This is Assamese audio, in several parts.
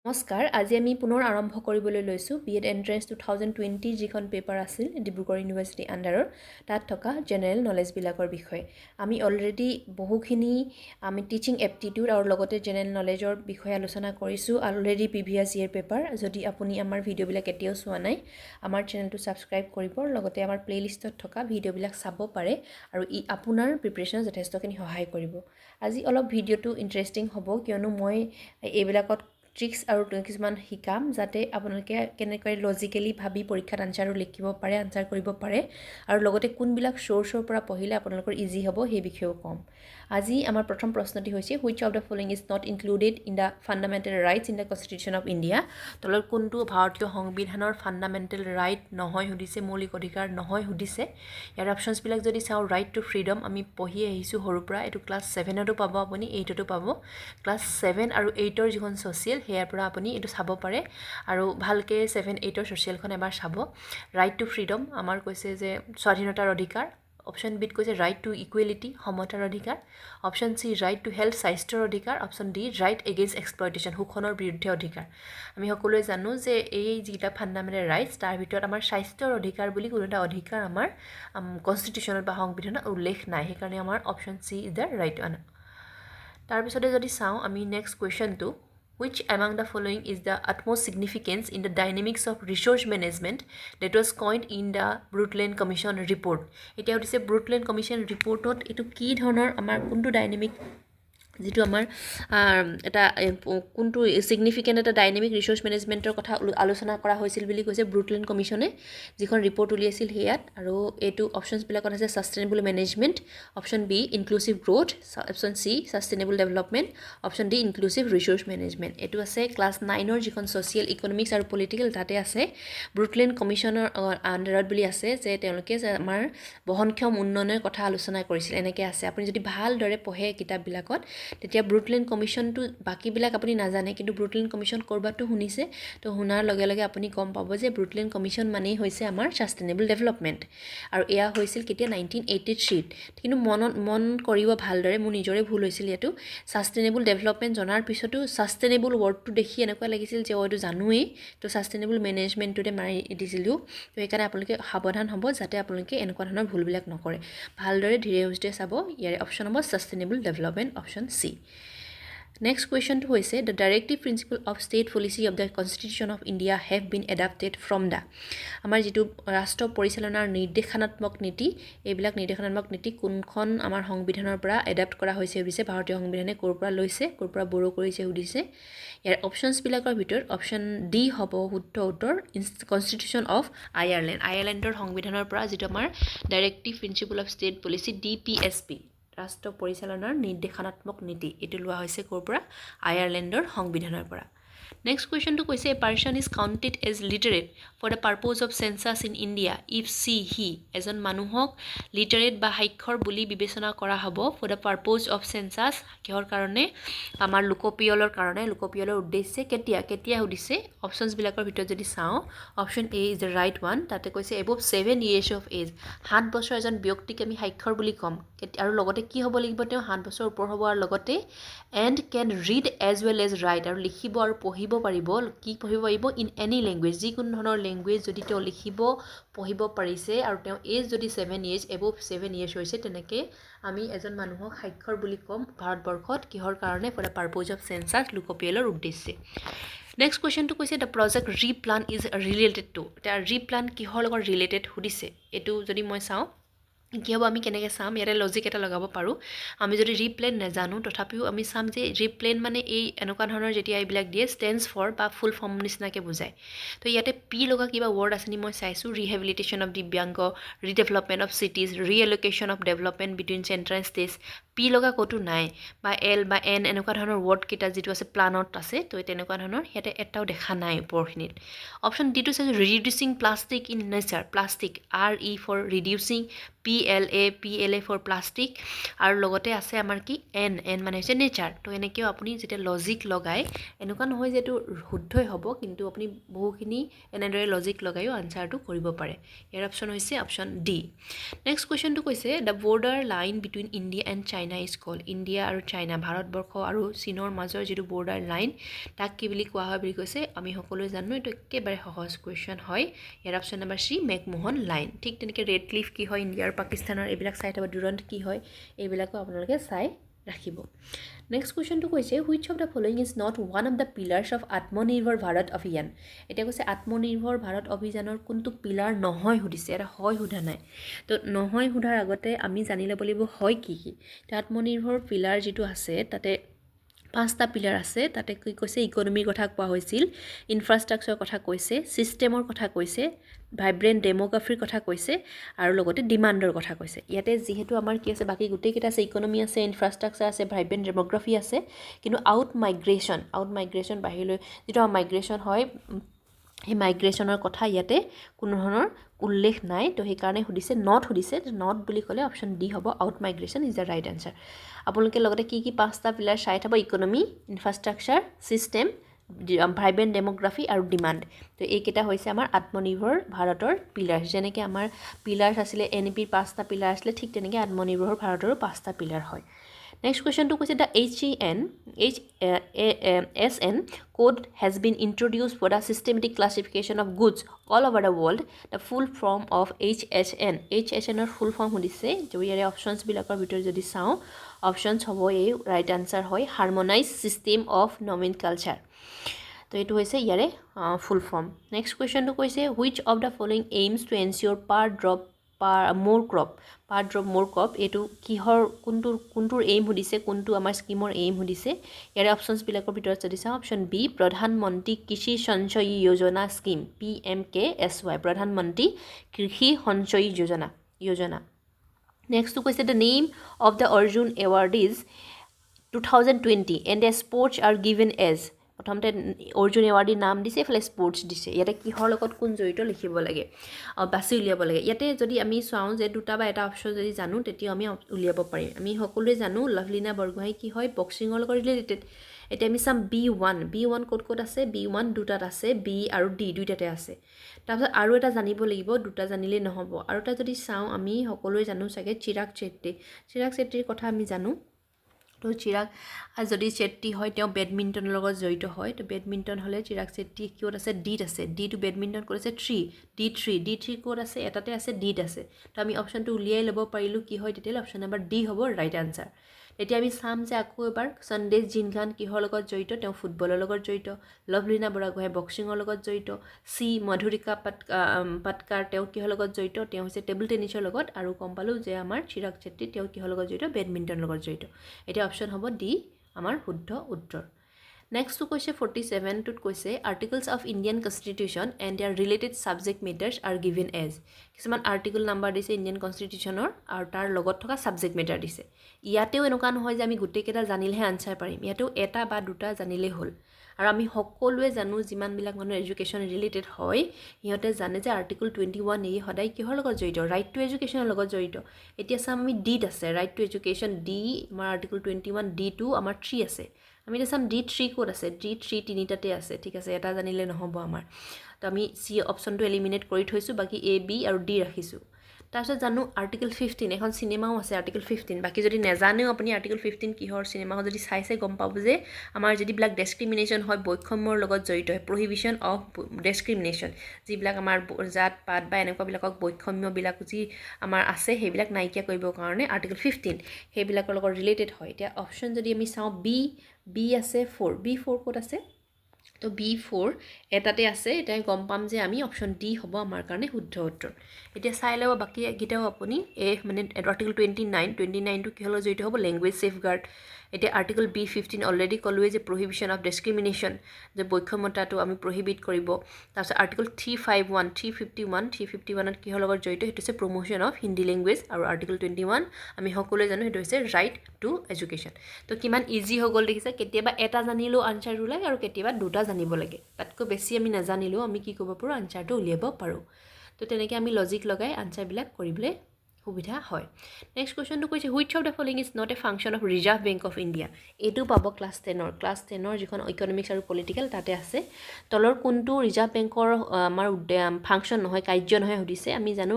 নমস্কাৰ আজি আমি পুনৰ আৰম্ভ কৰিবলৈ লৈছোঁ B.Ed Entrance 2020 যিখন পেপাৰ আছিল ডিব্ৰুগড় ইউনিভাৰ্চিটি আণ্ডাৰৰ তাত থকা জেনেৰেল নলেজবিলাকৰ বিষয়ে আমি অলৰেডি বহুখিনি আমি টিচিং এপ্টিটিউড আৰু লগতে জেনেৰেল নলেজৰ বিষয়ে আলোচনা কৰিছোঁ অলৰেডি প্ৰিভিয়াছ ইয়েৰ পেপাৰ যদি আপুনি আমাৰ ভিডিঅ'বিলাক এতিয়াও চোৱা নাই আমাৰ চেনেলটো ছাবস্ক্ৰাইব কৰিব লগতে আমাৰ প্লে'লিষ্টত থকা ভিডিঅ'বিলাক চাব পাৰে আৰু ই আপোনাৰ প্ৰিপেৰেশ্যনত যথেষ্টখিনি সহায় কৰিব আজি অলপ ভিডিঅ'টো ইণ্টাৰেষ্টিং হ'ব কিয়নো মই এইবিলাকত ট্ৰিক্স আৰু কিছুমান শিকাম যাতে আপোনালোকে কেনেকৈ লজিকেলি ভাবি পৰীক্ষাত আনচাৰো লিখিব পাৰে আনচাৰ কৰিব পাৰে আৰু লগতে কোনবিলাক চ'ৰ্চৰ পৰা পঢ়িলে আপোনালোকৰ ইজি হ'ব সেই বিষয়েও ক'ম আজি আমাৰ প্ৰথম প্ৰশ্নটি হৈছে which of the following is not included in the fundamental rights in the constitution of India তলৰ কোনটো ভাৰতীয় সংবিধানৰ ফাণ্ডামেণ্টেল ৰাইট নহয় সুধিছে মৌলিক অধিকাৰ নহয় সুধিছে ইয়াৰ অপশ্যনছবিলাক যদি চাওঁ ৰাইট টু ফ্ৰীডম আমি পঢ়ি আহিছোঁ সৰুৰ পৰা এইটো ক্লাছ 7তো পাব আপুনি 8তো পাব ক্লাছ 7 আৰু 8ৰ যিখন ছ'চিয়েল সেয়াৰ পৰা আপুনি এইটো চাব পাৰে আৰু ভালকৈ 7-8ৰ ছ'চিয়েলখন এবাৰ চাব ৰাইট টু ফ্ৰীডম আমাৰ কৈছে যে স্বাধীনতাৰ অধিকাৰ অপশ্যন বিত কৈছে ৰাইট টু ইকুৱেলিটি সমতাৰ অধিকাৰ option C right to health স্বাস্থ্যৰ অধিকাৰ option D right against exploitation শোষণৰ বিৰুদ্ধে অধিকাৰ আমি সকলোৱে জানো যে এই যিকেইটা ফাণ্ডামেণ্টেল ৰাইটছ তাৰ ভিতৰত আমাৰ স্বাস্থ্যৰ অধিকাৰ বুলি কোনো এটা অধিকাৰ আমাৰ কনষ্টিটিউশ্যনত বা সংবিধানত উল্লেখ নাই সেইকাৰণে আমাৰ option C is the right one তাৰপিছতে যদি চাওঁ আমি next কুৱেশ্যনটো which among the following is the utmost significance in the dynamics of resource management that was coined in the Brundtland Commission report এতিয়া হৈছে Brundtland Commission reportত এটো কি ধৰণৰ আমাৰ কোনটো ডাইনামিক যেটো আমাৰ এটা কোনটো সিগনিফিকেন্ট এটা ডাইনামিক ৰিসোৰ্স মেনেজমেন্টৰ কথা আলোচনা কৰা হৈছিল বুলি কৈছে ব্ৰুটলেণ্ড কমিশনে যিখন ৰিপৰ্ট উলিয়াইছিল হেয়াত আৰু এটো অপচনছ বিলাকত আছে sustainable management option B inclusive growth option C sustainable development option D inclusive resource management এটো আছে ক্লাস 9ৰ যিখন সোশিয়েল ইকোনমিক্স আৰু পলিটিক্যাল তাতে আছে ব্ৰুটলেণ্ড কমিশনৰ আন্ডাৰত বুলি আছে যে তেওঁলোকে আমাৰ বহনক্ষম উন্নয়নৰ কথা আলোচনা কৰিছিল এনেকৈ আছে আপুনি যদি ভালদৰে পঢ়ে কিতাপবিলাকত তেতিয়া ব্ৰুটলেণ্ড কমিশনটো বাকিবিলাক আপুনি নাজানে কিন্তু ব্ৰুটলেণ্ড কমিশন কৰবাতো শুনিছে তো শুনাৰ লগে লগে আপুনি গম পাব যে ব্ৰুটলেণ্ড কমিশন মানেই হৈছে আমাৰ সাস্টেইনেবল ডেভেলপমেন্ট আৰু এয়া হৈছিল কেতিয়া 1983 কিন্তু মন কৰিব ভালদৰে মোৰ নিজৰে ভুল হৈছিল এটো সাস্টেইনেবল ডেভেলপমেন্ট জনাৰ পিছতো সাস্টেইনেবল ওয়াৰ্ডটো দেখি এনেকুৱা লাগিছিল যে ওইটো জানুৱেই তো সাস্টেইনেবল মেনেজমেন্টটোতে মাৰি দিছিলো তো সেইকাৰণে আপোনালোকে সাৱধান হ'ব যাতে আপোনালোকে এনেকুৱা ধৰণৰ ভুলবিলাক নকৰে ভালদৰে ধীৰে সুস্থে চাব ইয়াৰ অপশ্যন হ'ব sustainable development option C. Next question to hoise the directive principle of state policy of the Constitution of India have been adapted from the আমাৰ যেটো ৰাষ্ট্ৰ পৰিচালনাৰ নিৰ্দেশনাত্মক নীতি এইবিলাক নিৰ্দেশনাত্মক নীতি কোনখন আমাৰ সংবিধানৰ পৰা এডাপ্ট কৰা হৈছে হৈছে ভাৰতীয় সংবিধানে ক'ৰ পৰা লৈছে ক'ৰ পৰা বৰো কৰিছে সুধিছে ইয়াৰ অপশ্যনছ বিলাকৰ ভিতৰত অপশ্যন ডি হ'ব শুদ্ধ উত্তৰ কনষ্টিটিউশ্যন অফ আয়াৰলেণ্ডৰ সংবিধানৰ পৰা যেটো আমাৰ directive principle of state policy DPSP ৰাষ্ট্ৰ পৰিচালনাৰ নিৰ্দেশনাত্মক নীতি এটো লোৱা হৈছে ক'ৰ পৰা আয়াৰলেণ্ডৰ সংবিধানৰ পৰা নেক্সট কোৱেশ্চনটো কৈছে a person is counted as literate for the purpose of census in India if he এজন মানুহক লিটাৰেট বা সাক্ষৰ বুলি বিবেচনা কৰা হ'ব for the purpose of census কিহৰ কাৰণে আমাৰ লোকপিয়লৰ কাৰণে লোকপিয়লৰ উদ্দেশ্যে কেতিয়া সুধিছে অপশ্যনছ বিলাকৰ ভিতৰত যদি চাওঁ option A is the right one তাতে কৈছে above 7 years of age 7 বছৰ এজন ব্যক্তিক আমি সাক্ষৰ বুলি কম আৰু লগতে কি হ'ব লাগিব তেওঁ 7 বছৰ ওপৰ হ'ব আৰু লগতে and can read as well as write আৰু লিখিব আৰু পঢ়িব পাৰিব কি পঢ়িব পাৰিব ইন এনি ল্যাঙ্গুৱেজ যিকোনো ধৰণৰ ল্যাঙ্গুৱেজ যদি তেওঁ লিখিব পঢ়িব পাৰিছে আৰু তেওঁ এজ যদি 7 years above 7 years হৈছে তেনেকে আমি এজন মানুহক সাক্ষৰ বুলি কম ভাৰতবৰ্ষত কিহৰ কাৰণে for the purpose of census লোকপিয়লৰ উদ্দেশ্যে নেক্সট কোৱেশ্চনটো কৈছে the project replan is related to এটা replan কিহৰ লগত ৰিলেটেড সুধিছে এটো যদি মই চাওঁ কি হ'ব আমি কেনেকৈ চাম ইয়াৰে লজিক এটা লগাব পাৰো আমি যদি ৰিপ্লেন নাজানো তথাপিও আমি চাম যে ৰিপ্লেন মানে এই এনেকুৱা ধৰণৰ যেতিয়া এইবিলাক দিয়ে ষ্টেণ্ডছ ফৰ বা ফুল ফৰ্ম নিচিনাকৈ বুজায় তো ইয়াতে পি লগা কিবা ৱৰ্ড আছে নি মই চাইছোঁ rehabilitation of Divyang redevelopment of cities reallocation of development between central states পি লগা ক'তো নাই বা এল বা এন এনেকুৱা ধৰণৰ ৱৰ্ড কেইটা যিটো আছে প্লানত আছে তো তেনেকুৱা ধৰণৰ ইয়াতে এটাও দেখা নাই ওপৰখিনিত অপশ্যন ডিটো চাইছোঁ reducing plastic in nature plastic RE for reducing P PLA for plastic আৰু লগতে আছে আমাৰ কি N মানে হৈছে নেচাৰ তো এনেকৈও আপুনি যেতিয়া লজিক লগাই এনেকুৱা নহয় যে এইটো শুদ্ধই হ'ব কিন্তু আপুনি বহুখিনি এনেদৰে লজিক লগাইও আনচাৰটো কৰিব পাৰে ইয়াৰ অপশ্যন হৈছে অপশ্যন ডি নেক্সট কুৱেশ্যনটো কৈছে the border line between India and China is called India আৰু চাইনা ভাৰতবৰ্ষ আৰু চীনৰ মাজৰ যিটো বৰ্ডাৰ লাইন তাক কি বুলি কোৱা হয় বুলি কৈছে আমি সকলোৱে জানো এইটো একেবাৰে সহজ কুৱেশ্যন হয় ইয়াৰ option number C McMahon line ঠিক তেনেকৈ ৰেড ক্লিফ কি হয় ইণ্ডিয়া আৰু পাকিস্তানৰ এইবিলাক চাই থাকোঁ ডুৰণ্ট কি হয় এইবিলাকো আপোনালোকে চাই ৰাখিব নেক্সট কুৱেশ্যনটো কৈছে which of the following is not one of the pillars of আত্মনিৰ্ভৰ ভাৰত অভিযান এতিয়া কৈছে আত্মনিৰ্ভৰ ভাৰত অভিযানৰ কোনটো পিলাৰ নহয় সুধিছে এটা হয় সোধা নাই তো নহয় সোধাৰ আগতে আমি জানি ল'ব লাগিব হয় কি তো আত্মনিৰ্ভৰ পিলাৰ যিটো আছে তাতে 5টা পিলাৰ আছে তাতে কি কৈছে ইকনমিৰ কথা কোৱা হৈছিল ইনফ্ৰাষ্ট্ৰাকচাৰৰ কথা কৈছে ছিষ্টেমৰ কথা কৈছে ভাইব্ৰেণ্ট ডেমোগ্ৰাফিৰ কথা কৈছে আৰু লগতে ডিমাণ্ডৰ কথা কৈছে ইয়াতে যিহেতু আমাৰ কি আছে বাকী গোটেইকেইটা আছে ইকনমি আছে ইনফ্ৰাষ্ট্ৰাকচাৰ আছে ভাইব্ৰেণ্ট ডেমোগ্ৰাফি আছে কিন্তু আউট মাইগ্ৰেশ্যন বাহিৰলৈ যিটো মাইগ্ৰেশ্যন হয় সেই মাইগ্ৰেশ্যনৰ কথা ইয়াতে কোনো ধৰণৰ উল্লেখ নাই তো সেইকাৰণে সুধিছে নট বুলি ক'লে অপশ্যন ডি হ'ব out migration is the right answer আপোনালোকে লগতে কি 5টা পিলাৰ চাই থাব ইকনমি ইনফ্ৰাষ্ট্ৰাকচাৰ ছিষ্টেম ভাইব্ৰেণ্ট ডেমোগ্ৰাফি আৰু ডিমাণ্ড তো এইকেইটা হৈছে আমাৰ আত্মনিৰ্ভৰ ভাৰতৰ পিলাৰ যেনেকৈ আমাৰ পিলাৰ্ছ আছিলে NEPৰ 5টা পিলাৰ আছিলে ঠিক তেনেকৈ আত্মনিৰ্ভৰ ভাৰতৰো 5টা পিলাৰ হয় নেক্সট কুৱেশ্যনটো কৈছে the HASN code has been introduced for the systematic classification of goods all over the world the full form of HSNৰ ফুল ফৰ্ম সুধিছে তো ইয়াৰে অপশ্যনছবিলাকৰ ভিতৰত যদি চাওঁ অপশ্যনছ হ'ব এই ৰাইট আনচাৰ হয় হাৰমনাইজ ছিষ্টেম অফ নমিনকালচাৰ তো এইটো হৈছে ইয়াৰে ফুল ফৰ্ম নেক্সট কুৱেশ্যনটো কৈছে which of the following aims to এনচিয়'ৰ per drop মোৰ ক্ৰপ এইটো কিহৰ কোনটোৰ এইম সুধিছে কোনটো আমাৰ স্কিমৰ এইম সুধিছে ইয়াৰে অপশ্যনছবিলাকৰ ভিতৰত যদি চাওঁ অপশ্যন বি প্ৰধানমন্ত্ৰী কৃষি সঞ্চয়ী যোজনা স্কিম PMKSY প্ৰধানমন্ত্ৰী কৃষি সঞ্চয়ী যোজনা নেক্সটটো কৈছে the name of the Arjun award is 2020 and the sports are given as প্ৰথমতে অৰ্জুন এৱাৰ্ডৰ নাম দিছে এফালে স্পৰ্টছ দিছে ইয়াতে কিহৰ লগত কোন জড়িত লিখিব লাগে বাছি উলিয়াব লাগে ইয়াতে যদি আমি চাওঁ যে দুটা বা এটা অপশ্যন যদি জানো তেতিয়া আমি উলিয়াব পাৰিম আমি সকলোৱে জানো লভলীনা বৰগোহাঁই কি হয় বক্সিঙৰ লগত ৰিলেটেড এতিয়া আমি চাম B1 ক'ত আছে B1 দুটাত আছে B আৰু D দুইটাতে আছে তাৰপিছত আৰু এটা জানিব লাগিব দুটা জানিলেই নহ'ব আৰু এটা যদি চাওঁ আমি সকলোৱে জানো চাগে চিৰাগ চেত্ৰীৰ কথা আমি জানো তো চিৰাগ যদি চেত্ৰী হয় তেওঁ বেডমিণ্টনৰ লগত জড়িত হয় তো বেডমিণ্টন হ'লে চিৰাগ চেত্ৰী ক'ত আছে ডিত আছে ডিটো বেডমিণ্টন ক'ত আছে D3 ক'ত আছে এটাতে আছে ডিত আছে তো আমি অপশ্যনটো উলিয়াই ল'ব পাৰিলোঁ কি হয় তেতিয়াহ'লে অপশ্যন নম্বৰ ডি হ'ব ৰাইট আনচাৰ এতিয়া আমি চাম যে আকৌ এবাৰ সন্দেশ জিনখান কিহৰ লগত জড়িত তেওঁ ফুটবলৰ লগত জড়িত লভলীনা বৰগোহাঁই বক্সিঙৰ লগত জড়িত চি মধুৰিকা পাটকাৰ তেওঁ কিহৰ লগত জড়িত তেওঁ হৈছে টেবল টেনিছৰ লগত আৰু গম পালোঁ যে আমাৰ চিৰাগ চেত্ৰী তেওঁ কিহৰ লগত জড়িত বেডমিণ্টনৰ লগত জড়িত এতিয়া অপশ্যন হ'ব ডি আমাৰ শুদ্ধ উত্তৰ নেক্সটটো কৈছে 47টোত কৈছে articles of Indian constitution and their related subject matters are given as কিছুমান আৰ্টিকল নাম্বাৰ দিছে ইণ্ডিয়ান কনষ্টিটিউশ্যনৰ আৰু তাৰ লগত থকা ছাবজেক্ট মেটাৰ দিছে ইয়াতেও এনেকুৱা নহয় যে আমি গোটেইকেইটা জানিলেহে আনচাৰ পাৰিম ইয়াতেও এটা বা দুটা জানিলেই হ'ল আৰু আমি সকলোৱে জানো যিমানবিলাক মানুহ এডুকেশ্যন ৰিলেটেড হয় সিহঁতে জানে যে আৰ্টিকল 21A সদায় কিহৰ লগত জড়িত ৰাইট টু এডুকেশ্যনৰ লগত জড়িত এতিয়া চাম আমি ডিত আছে ৰাইট টু এডুকেশ্যন ডি আমাৰ আৰ্টিকল 21 D2 আমাৰ 3 আছে আমি এতিয়া চাম D3 ক'ত আছে D3 তিনিটাতে আছে ঠিক আছে এটা জানিলে নহ'ব আমাৰ তো আমি চি অপশ্যনটো এলিমিনেট কৰি থৈছোঁ বাকী A B আৰু D ৰাখিছোঁ তাৰপিছত জানো আৰ্টিকল 15 এখন চিনেমাও আছে আৰ্টিকল 15 বাকী যদি নেজানেও আপুনি আৰ্টিকল 15 কিহৰ চিনেমাখন যদি চাইছে গম পাব যে আমাৰ যিবিলাক ডেছক্ৰিমিনেশ্যন হয় বৈষম্যৰ লগত জড়িত হয় প্ৰহিবিশ্যন অফ ডেছক্ৰিমিনেশ্যন যিবিলাক আমাৰ জাত পাত বা এনেকুৱাবিলাকক বৈষম্যবিলাক যি আমাৰ আছে সেইবিলাক নাইকিয়া কৰিবৰ কাৰণে আৰ্টিকল 15 সেইবিলাকৰ লগত ৰিলেটেড হয় এতিয়া অপশ্যন যদি আমি চাওঁ B আছে 4 B4 ক'ত আছে তো B4 এটাতে আছে এতিয়া গম পাম যে আমি অপশ্যন ডি হ'ব আমাৰ কাৰণে শুদ্ধ উত্তৰ এতিয়া চাই ল'ব বাকী কেইটাও আপুনি মানে আৰ্টিকল 29টো কিহৰ লগত জড়িত হ'ব লেংগুৱেজ ছেফগাৰ্ড এতিয়া আৰ্টিকল B15 অলৰেডি ক'লোৱে যে প্ৰহিবিশ্যন অফ ডেছক্ৰিমিনেশ্যন যে বৈষম্যতাটো আমি প্ৰহিবিট কৰিব তাৰপিছত আৰ্টিকল 351ত কিহৰ লগত জড়িত সেইটো হৈছে প্ৰমোশ্যন অফ হিন্দী লেংগুৱেজ আৰু আৰ্টিকল 21 আমি সকলোৱে জানো সেইটো হৈছে ৰাইট টু এডুকেশ্যন তো কিমান ইজি হৈ গ'ল দেখিছে কেতিয়াবা এটা জানিলেও আনচাৰ ওলায় আৰু কেতিয়াবা দুটা জানিব লাগে তাতকৈ বেছি আমি নাজানিলেও আমি কি কৰিব পাৰোঁ আনচাৰটো উলিয়াব পাৰোঁ তো তেনেকৈ আমি লজিক লগাই আনচাৰবিলাক কৰিবলৈ সুবিধা হয় নেক্সট কুৱেশ্যনটো কৈছে which of the following is not A function of reserve bank of India এইটো পাব ক্লাছ 10ৰ যিখন ইকনমিক্স আৰু পলিটিকেল তাতে আছে তলৰ কোনটো ৰিজাৰ্ভ বেংকৰ আমাৰ ফাংচন নহয় কাৰ্য নহয় সুধিছে আমি জানো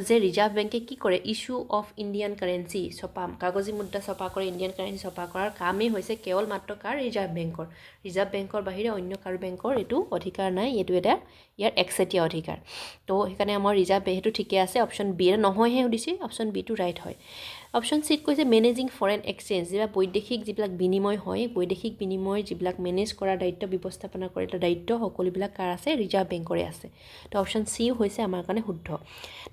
যে ৰিজাৰ্ভ বেংকে কি কৰে ইছ্যু অফ ইণ্ডিয়ান কাৰেঞ্চি ছপা কাগজী মুদ্ৰা ছপা কৰে ইণ্ডিয়ান কাৰেঞ্চি ছপা কৰাৰ কামেই হৈছে কেৱল মাত্ৰ কাৰ ৰিজাৰ্ভ বেংকৰ বাহিৰে অন্য কাৰো বেংকৰ এইটো অধিকাৰ নাই এইটো এটা ইয়াৰ একচেটীয়া অধিকাৰ তো সেইকাৰণে আমাৰ ৰিজাৰ্ভ বেংকটো ঠিকে আছে অপশ্যন বি নহয়হে সুধিছে অপশ্যন বিটো ৰাইট হয় অপশ্যন চিত কৈছে মেনেজিং ফৰেন এক্সচেঞ্জ যিবিলাক বৈদেশিক যিবিলাক বিনিময় হয় বৈদেশিক বিনিময় যিবিলাক মেনেজ কৰাৰ দায়িত্ব ব্যৱস্থাপনা কৰে এটা দায়িত্ব সকলোবিলাক কাৰ আছে ৰিজাৰ্ভ বেংকৰে আছে তো অপশ্যন চি হৈছে আমাৰ কাৰণে শুদ্ধ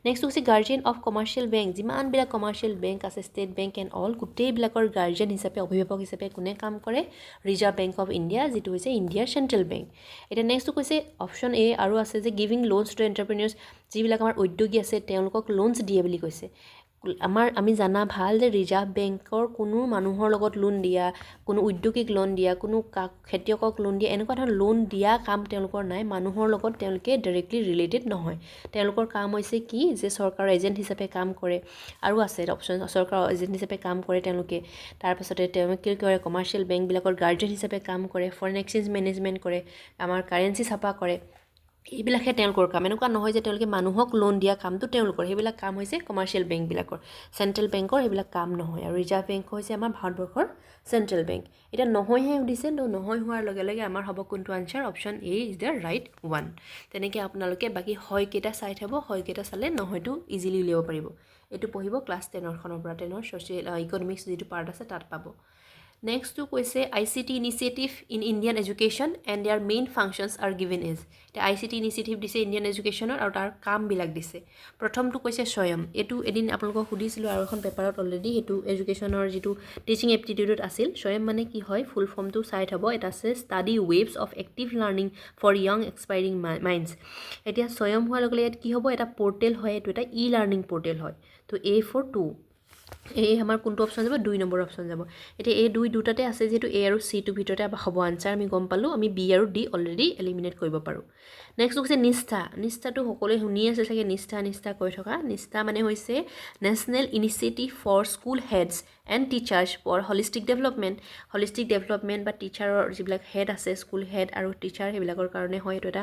নেক্সট হৈছে গাৰ্জিয়ান অফ কমাৰ্চিয়েল বেংক যিমানবিলাক কমাৰ্চিয়েল বেংক আছে ষ্টেট বেংক এণ্ড অল গোটেইবিলাকৰ গাৰ্জিয়ান হিচাপে অভিভাৱক হিচাপে কোনে কাম কৰে ৰিজাৰ্ভ বেংক অফ ইণ্ডিয়া যিটো হৈছে ইণ্ডিয়াৰ চেণ্ট্ৰেল বেংক এতিয়া নেক্সটটো কৈছে অপশ্যন এ আৰু আছে যে গিভিং লোনছ টু এণ্টাৰপ্ৰিনিয়ৰ্ছ যিবিলাক আমাৰ উদ্যোগী আছে তেওঁলোকক লোনছ দিয়ে বুলি কৈছে আমি জানা ভাল যে ৰিজাৰ্ভ বেংকৰ কোনো মানুহৰ লগত লোন দিয়া কোনো উদ্যোগিক লোন দিয়া কোনো খেতিয়কক লোন দিয়া এনেকুৱা ধৰণৰ লোন দিয়া কাম তেওঁলোকৰ নাই মানুহৰ লগত তেওঁলোকে ডাইৰেক্টলি ৰিলেটেড নহয় তেওঁলোকৰ কাম হৈছে কি যে চৰকাৰৰ এজেণ্ট হিচাপে কাম কৰে আৰু আছে অপশ্যন চৰকাৰৰ এজেণ্ট হিচাপে কাম কৰে তেওঁলোকে তাৰপাছতে তেওঁলোকে কি কৰে কমাৰ্চিয়েল বেংকবিলাকৰ গাৰ্জেন হিচাপে কাম কৰে ফৰেন এক্সচেঞ্জ মেনেজমেণ্ট কৰে আমাৰ কাৰেঞ্চি ছাপা কৰে এইবিলাকহে তেওঁলোকৰ কাম এনেকুৱা নহয় যে তেওঁলোকে মানুহক লোন দিয়া কামটো তেওঁলোকৰ সেইবিলাক কাম হৈছে কমাৰ্চিয়েল বেংকবিলাকৰ চেণ্ট্ৰেল বেংকৰ সেইবিলাক কাম নহয় আৰু ৰিজাৰ্ভ বেংক হৈছে আমাৰ ভাৰতবৰ্ষৰ চেণ্ট্ৰেল বেংক এতিয়া নহয়হে সুধিছে তো নহয় হোৱাৰ লগে লগে আমাৰ হ'ব কোনটো answer option A is the right one তেনেকৈ আপোনালোকে বাকী হয়কেইটা চাই থ'ব হয়কেইটা চালে নহয়তো ইজিলি উলিয়াব পাৰিব এইটো পঢ়িব ক্লাছ 10খনৰ পৰা 10ৰ ছ'চিয়েল ইকনমিক্স যিটো পাৰ্ট আছে তাত পাব নেক্সটটো কৈছে ICT initiative in Indian education and there main functions R given is এতিয়া ICT ইনিচিয়েটিভ দিছে ইণ্ডিয়ান এডুকেশ্যনৰ আৰু তাৰ কামবিলাক দিছে প্ৰথমটো কৈছে স্বয়ম এইটো এদিন আপোনালোকক সুধিছিলোঁ আৰু এখন পেপাৰত অলৰেডি সেইটো এডুকেশ্যনৰ যিটো টিচিং এপ্টিটিউডত আছিল স্বয়ম মানে কি হয় ফুল ফৰ্মটো চাই থ'ব এটা আছে study webs of active learning for young expiring minds এতিয়া স্বয়ম হোৱাৰ লগে লগে ইয়াত কি হ'ব এটা পৰ্টেল হয় এইটো এটা ই লাৰ্ণিং পৰ্টেল হয় তো A for 2 এই আমাৰ কোনটো অপশ্যন যাব 2 নম্বৰ অপশ্যন যাব এতিয়া এই দুটাতে আছে যেহেতু এ আৰু চি টোৰ ভিতৰতে হ'ব আনচাৰ আমি গম পালোঁ আমি বি আৰু ডি অলৰেডি এলিমিনেট কৰিব পাৰোঁ নেক্সট হৈছে নিষ্ঠাটো সকলোৱে শুনি আছে চাগে নিষ্ঠা কৈ থকা নিষ্ঠা মানে হৈছে national initiative for school heads and teachers for holistic development বা টিচাৰৰ যিবিলাক হেড আছে স্কুল হেড আৰু টিচাৰ সেইবিলাকৰ কাৰণে হয় এইটো এটা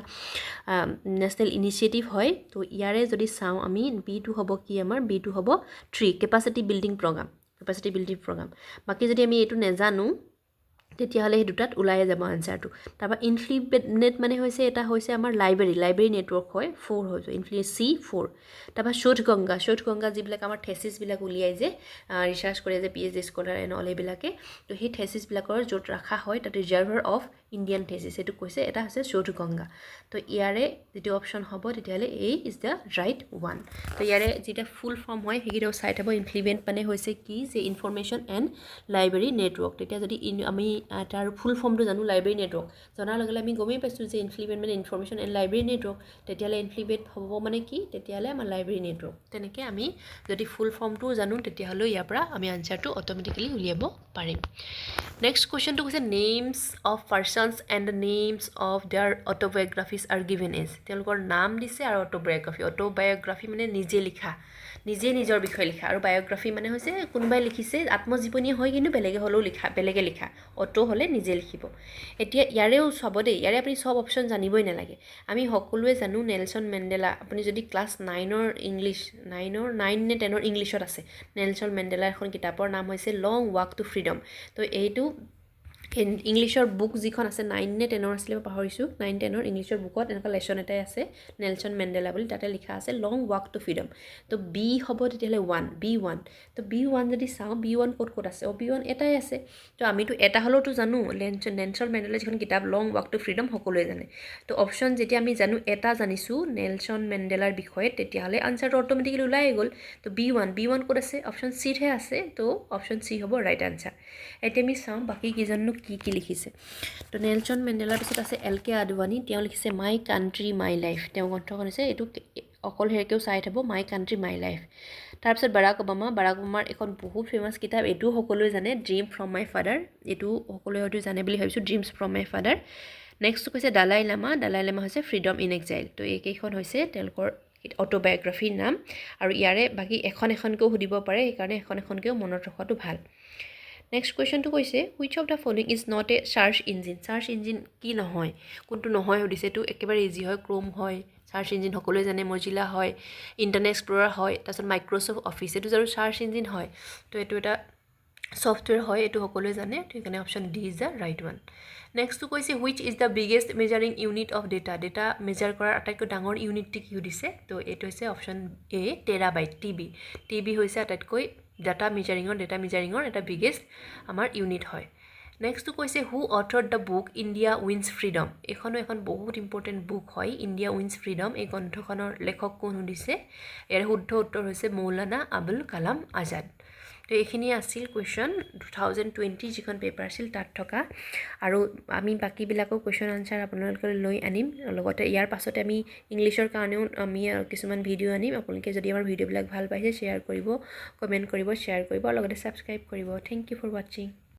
নেশ্যনেল ইনিচিয়েটিভ হয় তো ইয়াৰে যদি চাওঁ আমি বিটো হ'ব কি আমাৰ বিটো হ'ব 3 কেপাচিটি বিল্ডিং প্ৰগ্ৰাম বাকী যদি আমি এইটো নেজানো তেতিয়াহ'লে সেই দুটাত ওলাই যাব আনচাৰটো তাৰপৰা ইনফ্লিবেট মানে হৈছে এটা হৈছে আমাৰ লাইব্ৰেৰী নেটৱৰ্ক হয় 4 হৈছে C 4 তাৰপৰা শোধগংগা যিবিলাক আমাৰ থেচিছবিলাক উলিয়াই যে ৰিচাৰ্চ কৰে যে PhD স্কলাৰ এণ্ড অল এইবিলাকে তো সেই থেচিছবিলাকৰ য'ত ৰখা হয় তাত ৰিজাৰ্ভাৰ অফ ইণ্ডিয়ান থেচিছ সেইটো কৈছে এটা হৈছে শোধগংগা তো ইয়াৰে যিটো অপশ্যন হ'ব তেতিয়াহ'লে এই ইজ দ্য ৰাইট ওৱান তো ইয়াৰে যিটা ফুল ফৰ্ম হয় সেইকেইটাও চাই থ'ব ইনফ্লিবেট মানে হৈছে কি যে ইনফৰমেশ্যন এণ্ড লাইব্ৰেৰী নেটৱৰ্ক তেতিয়া যদি আমি তাৰ ফুল ফৰ্মটো জানো লাইব্ৰেৰী নেটৱৰ্ক জনাৰ লগে লগে আমি গমেই পাইছোঁ যে ইনফ্লিবেট মানে ইনফৰমেশ্যন এণ্ড লাইব্ৰেৰী নেটৱৰ্ক তেতিয়াহ'লে ইনফ্লিবেট হ'ব মানে কি তেতিয়াহ'লে আমাৰ লাইব্ৰেৰী নেটৱৰ্ক তেনেকৈ আমি যদি ফুল ফৰ্মটোও জানো তেতিয়াহ'লে ইয়াৰ পৰা আমি আনচাৰটো অট'মেটিকেলি উলিয়াব পাৰিম নেক্সট কুৱেশ্যনটো কৈছে names of persons and the names of their autobiographies are given as তেওঁলোকৰ নাম দিছে আৰু অট'বায়'গ্ৰাফি মানে নিজে লিখা নিজে নিজৰ বিষয়ে লিখা আৰু বায়'গ্ৰাফি মানে হৈছে কোনোবাই লিখিছে আত্মজীৱনী হয় কিন্তু বেলেগে লিখা অটো হ'লে নিজে লিখিব এতিয়া ইয়াৰেও চাব দেই ইয়াৰে আপুনি সব অপশ্যন জানিবই নালাগে আমি সকলোৱে জানো নেলছন মেণ্ডেলা আপুনি যদি ক্লাছ 9ৰ 9 নে 10ৰ ইংলিছত আছে নেলছন মেণ্ডেলা এখন কিতাপৰ নাম হৈছে লং ৱাক টু ফ্ৰীডম তো এইটো ইংলিছৰ বুক যিখন আছে 9 নে 10ৰ আছিলে মই পাহৰিছোঁ 9-10ৰ ইংলিছৰ বুকত এনেকুৱা লেচন এটাই আছে নেলছন মেণ্ডেলা বুলি তাতে লিখা আছে লং ৱাক টু ফ্ৰীডম তো বি হ'ব তেতিয়াহ'লে B1 তো B1 যদি চাওঁ B1 ক'ত আছে B1 এটাই আছে তো আমিতো এটা হ'লেওতো জানো নেলছন মেণ্ডেলা যিখন কিতাপ লং ৱাক টু ফ্ৰীডম সকলোৱে জানে তো অপশ্যন যেতিয়া আমি জানো এটা জানিছোঁ নেলছন মেণ্ডেলাৰ বিষয়ে তেতিয়াহ'লে আনচাৰটো অট'মেটিকেলি ওলাই গ'ল তো B1 ক'ত আছে অপশ্যন চিতহে আছে তো অপশ্যন চি হ'ব ৰাইট আনচাৰ এতিয়া আমি চাওঁ বাকী কেইজননো কি লিখিছে তো নেলছন মেণ্ডেলাৰ পিছত আছে LK আদৱানী তেওঁ লিখিছে মাই কাণ্ট্ৰি মাই লাইফ তেওঁ গ্ৰন্থখন হৈছে এইটো অকল হেৰিকেও চাই থ'ব মাই কাণ্ট্ৰি মাই লাইফ তাৰপিছত বাৰাক ওবামাৰ এখন বহুত ফেমাছ কিতাপ এইটোও সকলোৱে জানে ড্ৰিম ফ্ৰম মাই ফাদাৰ এইটো সকলোৱে হয়তো জানে বুলি ভাবিছোঁ dreams from my father next কৈছে দালাই লামা হৈছে ফ্ৰীডম ইন এক্সাইল তো এইকেইখন হৈছে তেওঁলোকৰ অটোবায়োগ্ৰাফিৰ নাম আৰু ইয়াৰে বাকী এখনকৈও সুধিব পাৰে সেইকাৰণে এখনকৈও মনত ৰখাটো ভাল নেক্সট কুৱেশ্যনটো কৈছে which of the following is not a search engine কি নহয় কোনটো নহয় সুধিছে এইটো একেবাৰে ইজি হয় ক্ৰোম হয় চাৰ্চ ইঞ্জিন সকলোৱে জানে মজিলা হয় ইণ্টাৰনেট এক্সপ্ল'ৰাৰ হয় তাৰপিছত মাইক্ৰ'ছফ্ট অফিচ এইটো আৰু চাৰ্চ ইঞ্জিন হয় তো এইটো এটা ছফ্টৱেৰ হয় এইটো সকলোৱে জানে সেইকাৰণে option D is the right one নেক্সটটো কৈছে which is the biggest measuring unit of data measure কৰাৰ আটাইতকৈ ডাঙৰ ইউনিটটি কি সুধিছে তো এইটো হৈছে অপশ্যন এ টেৰাবাইট টিবি হৈছে আটাইতকৈ ডাটা মেজাৰিঙৰ এটা বিগেষ্ট আমাৰ ইউনিট হয় নেক্সটটো কৈছে who author the book India wins freedom এইখনো এখন বহুত ইম্পৰ্টেণ্ট বুক হয় ইণ্ডিয়া উইন্স ফ্ৰীডম এই গ্ৰন্থখনৰ লেখক কোন সুধিছে ইয়াৰ শুদ্ধ উত্তৰ হৈছে মৌলানা আবুল কালাম আজাদ তো এইখিনি আছিল কুৱেশ্যন 2020 যিখন পেপাৰ আছিল তাত থকা আৰু আমি বাকীবিলাকৰ কুৱেশ্যন আনচাৰ আপোনালোকে লৈ আনিম লগতে ইয়াৰ পাছতে আমি ইংলিছৰ কাৰণেও আমি কিছুমান ভিডিঅ' আনিম আপোনালোকে যদি আমাৰ ভিডিঅ'বিলাক ভাল পাইছে শ্বেয়াৰ কৰিব কমেণ্ট কৰিব শ্বেয়াৰ কৰিব আৰু লগতে ছাবস্ক্ৰাইব কৰিব থেংক ইউ ফৰ ৱাচিং